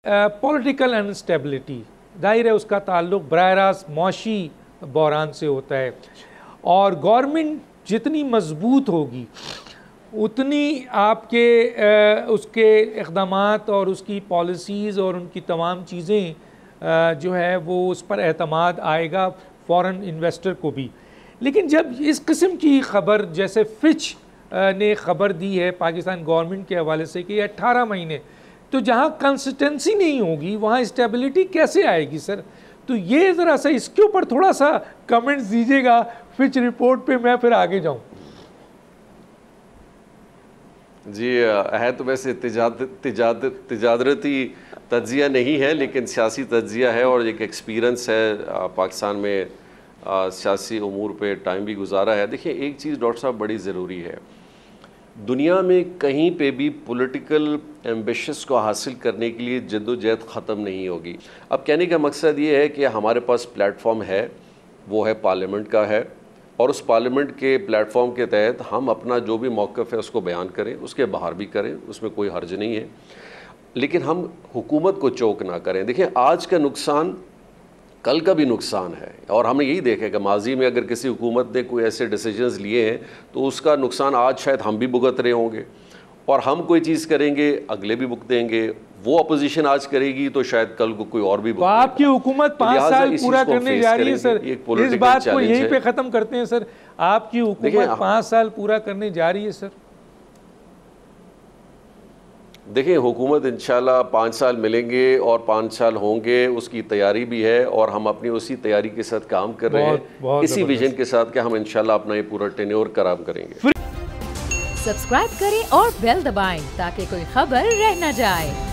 Political instability, जाहिर है उसका ताल्लुक बराह रास्त मौशी बहरान से होता है, और गवर्नमेंट जितनी मजबूत होगी उतनी आपके उसके इक़दामात और उसकी पॉलिसीज़ और उनकी तमाम चीज़ें जो है वो उस पर एतमाद आएगा फ़ॉरेन इन्वेस्टर को भी। लेकिन जब इस किस्म की ख़बर जैसे फिच ने ख़बर दी है पाकिस्तान गवर्नमेंट के हवाले से कि 18 महीने, तो जहाँ कंसिस्टेंसी नहीं होगी वहाँ स्टेबिलिटी कैसे आएगी सर? तो ये ज़रा सा इसके ऊपर थोड़ा सा कमेंट्स दीजिएगा फिच रिपोर्ट पे, मैं फिर आगे जाऊँ। जी है तो वैसे तिजारती तज्ज़िया नहीं है, लेकिन सियासी तज्ज़िया है और एक एक्सपीरियंस है। पाकिस्तान में सियासी उमूर पे टाइम भी गुजारा है। देखिए एक चीज़ डॉक्टर साहब बड़ी ज़रूरी है, दुनिया में कहीं पे भी पॉलिटिकल एम्बिशंस को हासिल करने के लिए जद्दोजहद ख़त्म नहीं होगी। अब कहने का मकसद ये है कि हमारे पास प्लेटफॉर्म है, वो है पार्लियामेंट का है, और उस पार्लियामेंट के प्लेटफॉर्म के तहत हम अपना जो भी मौक़िफ़ है उसको बयान करें, उसके बाहर भी करें, उसमें कोई हर्ज नहीं है, लेकिन हम हुकूमत को चौक ना करें। देखिए आज का नुकसान कल का भी नुकसान है, और हमने यही देखा कि माजी में अगर किसी हुकूमत ने कोई ऐसे डिसीजंस लिए हैं तो उसका नुकसान आज शायद हम भी भुगत रहे होंगे, और हम कोई चीज़ करेंगे अगले भी भुगतेंगे, वो अपोजिशन आज करेगी तो शायद कल को कोई और भी भुगतेगा। तो आपकी हुकूमत 5 साल पूरा करने जा रही है सर, इस बात को यहीं पे ख़त्म करते हैं सर। आपकी हुकूमत 5 साल पूरा करने जा रही है सर। देखिए हुकूमत इंशाल्लाह 5 साल मिलेंगे और 5 साल होंगे, उसकी तैयारी भी है, और हम अपनी उसी तैयारी के साथ काम कर रहे हैं, इसी विजन के साथ कि हम इंशाल्लाह अपना ये पूरा टेन्योर काम करेंगे। सब्सक्राइब करें और बेल दबाएं ताकि कोई खबर रह न जाए।